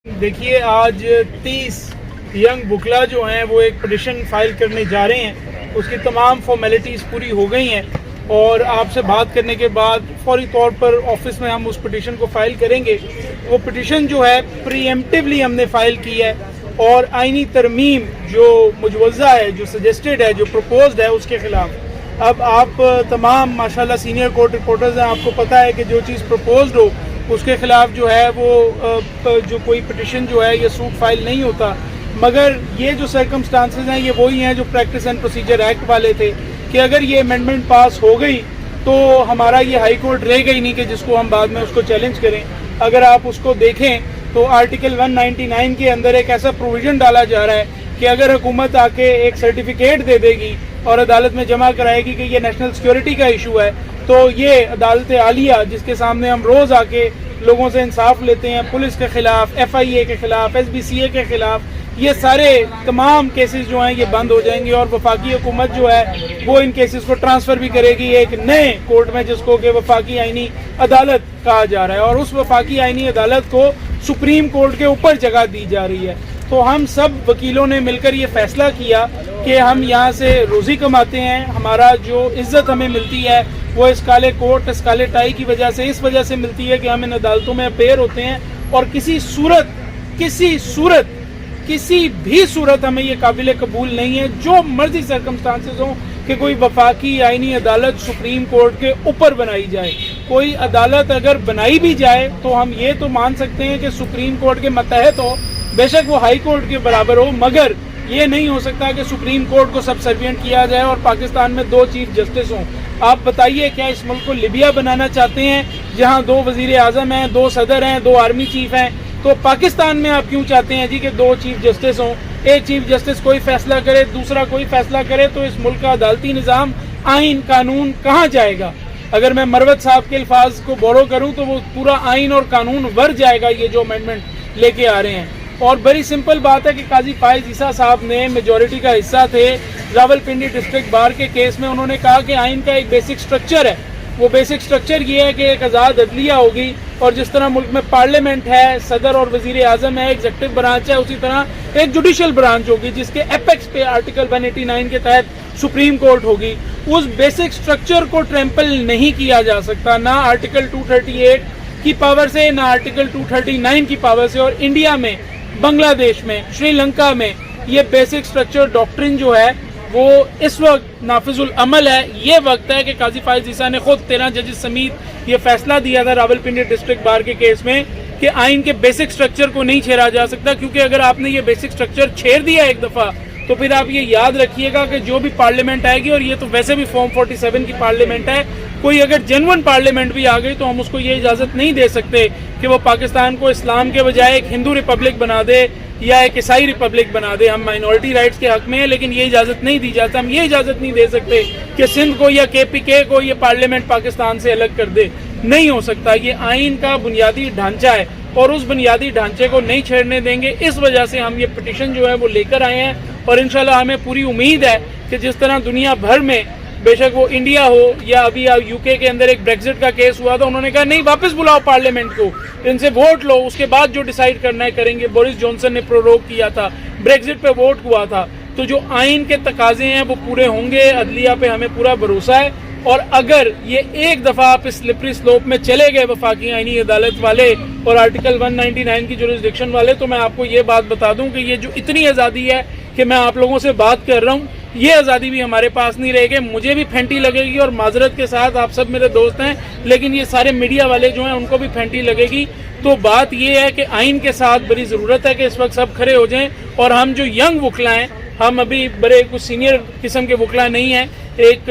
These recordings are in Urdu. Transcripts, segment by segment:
دیکھیے آج 30 ینگ وکلا جو ہیں وہ ایک پٹیشن فائل کرنے جا رہے ہیں. اس کی تمام فارمیلٹیز پوری ہو گئی ہیں اور آپ سے بات کرنے کے بعد فوری طور پر آفس میں ہم اس پٹیشن کو فائل کریں گے. وہ پٹیشن جو ہے پریمپٹیولی ہم نے فائل کی ہے اور آئینی ترمیم جو مجوزہ ہے, جو سجیسٹڈ ہے, جو پروپوزڈ ہے, اس کے خلاف. اب آپ تمام ماشاءاللہ سینئر کورٹ رپورٹرز ہیں, آپ کو پتہ ہے کہ جو چیز پروپوزڈ ہو اس کے خلاف جو ہے وہ جو کوئی پٹیشن جو ہے یہ سوٹ فائل نہیں ہوتا. مگر یہ جو سرکمسٹانسز ہیں یہ وہی ہیں جو پریکٹس اینڈ پروسیجر ایکٹ والے تھے کہ اگر یہ امینڈمنٹ پاس ہو گئی تو ہمارا یہ ہائی کورٹ رہے گا ہی نہیں کہ جس کو ہم بعد میں اس کو چیلنج کریں. اگر آپ اس کو دیکھیں تو آرٹیکل 199 کے اندر ایک ایسا پروویژن ڈالا جا رہا ہے کہ اگر حکومت آ کے ایک سرٹیفکیٹ دے دے گی اور عدالت میں جمع کرائے گی کہ یہ نیشنل سیکیورٹی کا ایشو ہے, تو یہ عدالت عالیہ جس کے سامنے ہم روز آ کے لوگوں سے انصاف لیتے ہیں, پولیس کے خلاف, FIA کے خلاف, SBCA کے خلاف, یہ سارے تمام کیسز جو ہیں یہ بند ہو جائیں گے اور وفاقی حکومت جو ہے وہ ان کیسز کو ٹرانسفر بھی کرے گی ایک نئے کورٹ میں جس کو کہ وفاقی آئینی عدالت کہا جا رہا ہے, اور اس وفاقی آئینی عدالت کو سپریم کورٹ کے اوپر جگہ دی جا رہی ہے. تو ہم سب وکیلوں نے مل کر یہ فیصلہ کیا کہ ہم یہاں سے روزی کماتے ہیں, ہمارا جو عزت ہمیں ملتی ہے وہ اس کالے کوٹ, اس کالے ٹائی کی وجہ سے, اس وجہ سے ملتی ہے کہ ہم ان عدالتوں میں اپیئر ہوتے ہیں اور کسی بھی صورت ہمیں یہ قابل قبول نہیں ہے جو مرضی سرکمسٹانسز ہوں کہ کوئی وفاقی آئینی عدالت سپریم کورٹ کے اوپر بنائی جائے. کوئی عدالت اگر بنائی بھی جائے تو ہم یہ تو مان سکتے ہیں کہ سپریم کورٹ کے ماتحت ہو, بے شک وہ ہائی کورٹ کے برابر ہو, مگر یہ نہیں ہو سکتا کہ سپریم کورٹ کو سب سروینٹ کیا جائے اور پاکستان میں 2 چیف جسٹس ہوں. آپ بتائیے کیا اس ملک کو لیبیا بنانا چاہتے ہیں جہاں 2 وزیر اعظم ہیں, 2 صدر ہیں, 2 آرمی چیف ہیں؟ تو پاکستان میں آپ کیوں چاہتے ہیں جی کہ 2 چیف جسٹس ہوں؟ ایک چیف جسٹس کوئی فیصلہ کرے, دوسرا کوئی فیصلہ کرے, تو اس ملک کا عدالتی نظام, آئین, قانون کہاں جائے گا؟ اگر میں مروت صاحب کے الفاظ کو بورو کروں تو وہ پورا آئین اور قانون ور جائے گا یہ جو امینڈمنٹ لے کے آ رہے ہیں. اور بڑی سمپل بات ہے کہ قاضی فائز عیسیٰ صاحب نے میجورٹی کا حصہ تھے راولپنڈی ڈسٹرکٹ بار کے کیس میں. انہوں نے کہا کہ آئین کا ایک بیسک سٹرکچر ہے, وہ بیسک سٹرکچر یہ ہے کہ ایک آزاد عدلیہ ہوگی اور جس طرح ملک میں پارلیمنٹ ہے, صدر اور وزیر اعظم ہے, ایگزیکٹو برانچ ہے, اسی طرح ایک جوڈیشل برانچ ہوگی جس کے ایپیکس پہ آرٹیکل 189 کے تحت سپریم کورٹ ہوگی. اس بیسک سٹرکچر کو ٹریمپل نہیں کیا جا سکتا, نہ آرٹیکل 238 کی پاور سے, نہ آرٹیکل 239 کی پاور سے. اور انڈیا میں, بنگلہ دیش میں, شری لنکا میں یہ بیسک سٹرکچر ڈاکٹرن جو ہے وہ اس وقت نافذ العمل ہے. یہ وقت ہے کہ قاضی فائز عیسیٰ نے خود 13 ججز سمیت یہ فیصلہ دیا تھا راولپنڈی ڈسٹرکٹ بار کے کیس میں کہ آئین کے بیسک سٹرکچر کو نہیں چھیڑا جا سکتا, کیونکہ اگر آپ نے یہ بیسک سٹرکچر چھیڑ دیا ایک دفعہ تو پھر آپ یہ یاد رکھیے گا کہ جو بھی پارلیمنٹ آئے گی, اور یہ تو ویسے بھی فارم 47 کی پارلیمنٹ ہے, کوئی اگر جنون پارلیمنٹ بھی آ گئی تو ہم اس کو یہ اجازت نہیں دے سکتے کہ وہ پاکستان کو اسلام کے بجائے ایک ہندو ریپبلک بنا دے یا ایک عیسائی ریپبلک بنا دے. ہم مائنورٹی رائٹس کے حق میں ہیں لیکن یہ اجازت نہیں دی جاتا. ہم یہ اجازت نہیں دے سکتے کہ سندھ کو یا KPK کو یہ پارلیمنٹ پاکستان سے الگ کر دے, نہیں ہو سکتا. یہ آئین کا بنیادی ڈھانچہ ہے اور اس بنیادی ڈھانچے کو نہیں چھیڑنے دیں گے. اس وجہ سے ہم یہ پٹیشن جو ہے وہ لے کر آئے ہیں اور انشاءاللہ ہمیں پوری امید ہے کہ جس طرح دنیا بھر میں, بے شک وہ انڈیا ہو یا ابھی UK کے اندر ایک بریگزٹ کا کیس ہوا تھا, انہوں نے کہا نہیں واپس بلاؤ پارلیمنٹ کو, ان سے ووٹ لو, اس کے بعد جو ڈیسائیڈ کرنا ہے کریں گے. بورس جانسن نے پروروگ کیا تھا, بریگزٹ پہ ووٹ ہوا تھا. تو جو آئین کے تقاضے ہیں وہ پورے ہوں گے, عدلیہ پہ ہمیں پورا بھروسہ ہے. اور اگر یہ ایک دفعہ آپ اس سلپری سلوپ میں چلے گئے وفاقی آئینی عدالت والے اور آرٹیکل 199 کی جورسڈکشن والے, تو میں آپ کو یہ بات بتا دوں کہ یہ جو اتنی آزادی ہے کہ میں آپ لوگوں سے بات کر رہا ہوں, یہ آزادی بھی ہمارے پاس نہیں رہے گی. مجھے بھی پھینٹی لگے گی اور معذرت کے ساتھ آپ سب میرے دوست ہیں, لیکن یہ سارے میڈیا والے جو ہیں ان کو بھی پھینٹی لگے گی. تو بات یہ ہے کہ آئین کے ساتھ بڑی ضرورت ہے کہ اس وقت سب کھڑے ہو جائیں. اور ہم جو ینگ وکلا ہیں, ہم ابھی بڑے کچھ سینئر قسم کے وکلا نہیں ہیں, ایک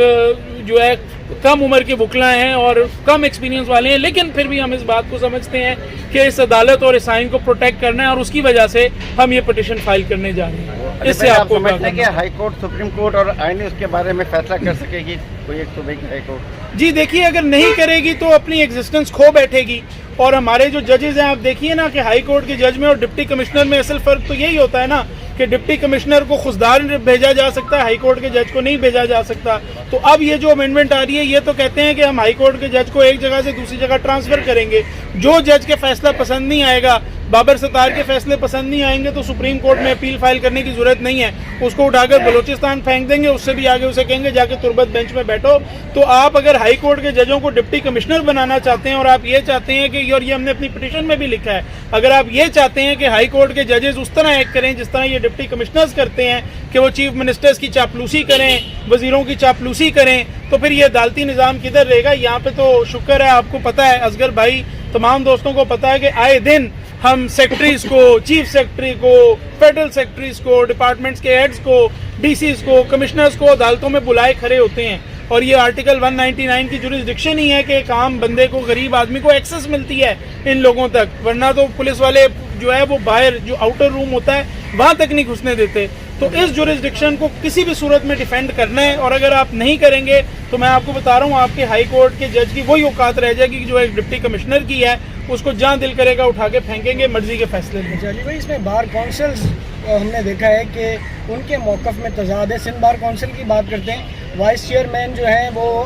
جو ہے کم عمر کے وکلا ہیں اور کم ایکسپیرینس والے ہیں, لیکن پھر بھی ہم اس بات کو سمجھتے ہیں کہ اس عدالت اور اس آئین کو پروٹیکٹ کرنا ہے اور اس کی وجہ سے ہم یہ پٹیشن فائل کرنے جا رہے ہیں. اس سے آپ کو سمجھتے ہیں کہ ہائی کورٹ, سپریم کورٹ اور آئین اس کے بارے میں فیصلہ کر سکے گی کوئی ایک صوبے کی ہائی کورٹ؟ جی دیکھیے, اگر نہیں کرے گی تو اپنی ایگزسٹنس کھو بیٹھے گی. اور ہمارے جو ججز ہیں, آپ دیکھیے نا کہ ہائی کورٹ کے جج میں اور ڈپٹی کمشنر میں اصل فرق تو یہی ہوتا ہے نا کہ ڈپٹی کمشنر کو خوددار بھیجا جا سکتا ہے, ہائی کورٹ کے جج کو نہیں بھیجا جا سکتا. تو اب یہ جو امینڈمنٹ آ رہی ہے یہ تو کہتے ہیں کہ ہم ہائی کورٹ کے جج کو ایک جگہ سے دوسری جگہ ٹرانسفر کریں گے. جو جج کے فیصلہ پسند نہیں آئے گا, بابر ستار کے فیصلے پسند نہیں آئیں گے تو سپریم کورٹ میں اپیل فائل کرنے کی ضرورت نہیں ہے, اس کو اٹھا کر بلوچستان پھینک دیں گے, اس سے بھی آگے اسے کہیں گے جا کے تربت بینچ میں بیٹھو. تو آپ اگر ہائی کورٹ کے ججوں کو ڈپٹی کمشنر بنانا چاہتے ہیں اور آپ یہ چاہتے ہیں کہ, اور یہ ہم نے اپنی پٹیشن میں بھی لکھا ہے, اگر آپ یہ چاہتے ہیں کہ ہائی کورٹ کے ججز اس طرح ایکٹ کریں جس طرح یہ ڈپٹی کمشنرز کرتے ہیں کہ وہ چیف منسٹرز کی چاپلوسی کریں, وزیروں کی چاپلوسی کریں, تو پھر یہ عدالتی نظام کدھر رہے گا. یہاں پہ تو شکر ہے, آپ کو پتہ ہے اصغر بھائی, تمام دوستوں کو پتہ ہے کہ آئے دن ہم سیکرٹریز کو, چیف سیکرٹری کو, فیڈرل سیکرٹریز کو, ڈپارٹمنٹس کے ہیڈز کو, ڈی سیز کو, کمشنرز کو عدالتوں میں بلائے کھڑے ہوتے ہیں. اور یہ آرٹیکل 199 کی جورسڈکشن ہی ہے کہ ایک عام بندے کو, غریب آدمی کو ایکسس ملتی ہے ان لوگوں تک, ورنہ تو پولیس والے جو ہے وہ باہر جو آؤٹر روم ہوتا ہے وہاں تک نہیں گھسنے دیتے. تو اس جورسڈکشن کو کسی بھی صورت میں ڈیفینڈ کرنا ہے, اور اگر آپ نہیں کریں گے تو میں آپ کو بتا رہا ہوں آپ کے ہائی کورٹ کے جج کی وہی اوقات رہ جائے گی جو ایک ڈپٹی کمشنر کی ہے, اس کو جہاں دل کرے گا اٹھا کے پھینکیں گے مرضی کے فیصلے میں. علی بھائی, اس میں بار کونسلز ہم نے دیکھا ہے کہ ان کے موقف میں تضاد ہے. سندھ بار کونسل کی بات کرتے ہیں, وائس چیئرمین جو ہیں وہ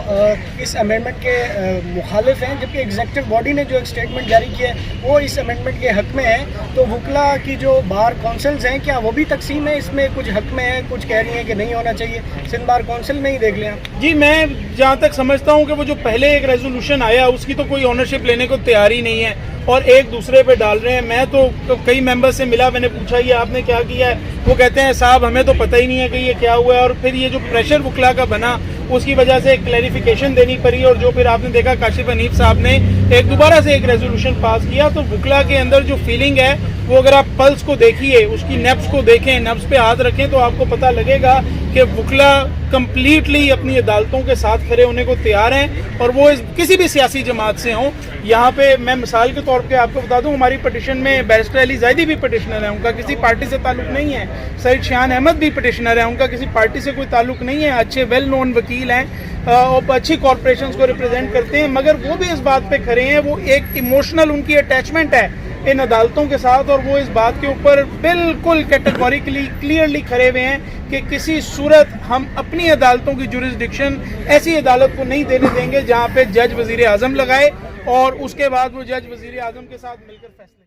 اس امینڈمنٹ کے مخالف ہیں, جبکہ ایگزیکٹو باڈی نے جو ایک اسٹیٹمنٹ جاری کیا ہے وہ اس امینڈمنٹ کے حق میں ہے. تو وکلا کی جو بار کونسلز ہیں کیا وہ بھی تقسیم ہے, اس میں کچھ حق میں ہے, کچھ کہہ رہی ہیں کہ نہیں ہونا چاہیے, سندھ بار کونسل میں ہی دیکھ لیں آپ. جی, میں جہاں تک سمجھتا ہوں کہ وہ جو پہلے ایک ریزولوشن آیا اس کی تو کوئی اونرشپ لینے کو تیار ہی نہیں ہے اور ایک دوسرے پہ ڈال رہے ہیں. میں تو کئی ممبر سے ملا, میں نے پوچھا یہ آپ نے کیا کیا ہے, وہ کہتے ہیں صاحب ہمیں تو پتہ ہی نہیں ہے کہ یہ کیا ہوا ہے. اور پھر یہ جو پریشر وکلا کا بنا اس کی وجہ سے ایک کلیریفیکیشن دینی پڑی, اور جو پھر آپ نے دیکھا کاشف حنیف صاحب نے ایک دوبارہ سے ایک ریزولوشن پاس کیا. تو وکلا کے اندر جو فیلنگ ہے وہ اگر آپ پلس کو دیکھیے, اس کی نبض کو دیکھیں, نبض پہ ہاتھ رکھیں تو آپ کو پتہ لگے گا کہ وکلا کمپلیٹلی اپنی عدالتوں کے ساتھ کھڑے ہونے کو تیار ہیں, اور وہ کسی بھی سیاسی جماعت سے ہوں. یہاں پہ میں مثال کے طور پہ آپ کو بتا دوں, ہماری پٹیشن میں بیرسٹر علی زیدی بھی پٹیشنر ہے, ان کا کسی پارٹی سے تعلق نہیں ہے. سعید شیان احمد بھی پٹیشنر ہے, ان کا کسی پارٹی سے کوئی تعلق نہیں ہے, اچھے ویل نون وکیل ہیں اور اچھی کارپوریشنز کو ریپرزینٹ کرتے ہیں, مگر وہ بھی اس بات پہ کھڑے ہیں. وہ ایک ایموشنل ان کی اٹیچمنٹ ہے ان عدالتوں کے ساتھ, اور وہ اس بات کے اوپر بالکل کیٹیگوریکلی کلیئرلی کھڑے ہوئے ہیں کہ کسی صورت ہم اپنی عدالتوں کی جورسڈکشن ایسی عدالت کو نہیں دینے دیں گے جہاں پہ جج وزیر اعظم لگائے اور اس کے بعد وہ جج وزیر اعظم کے ساتھ مل کر فیصلے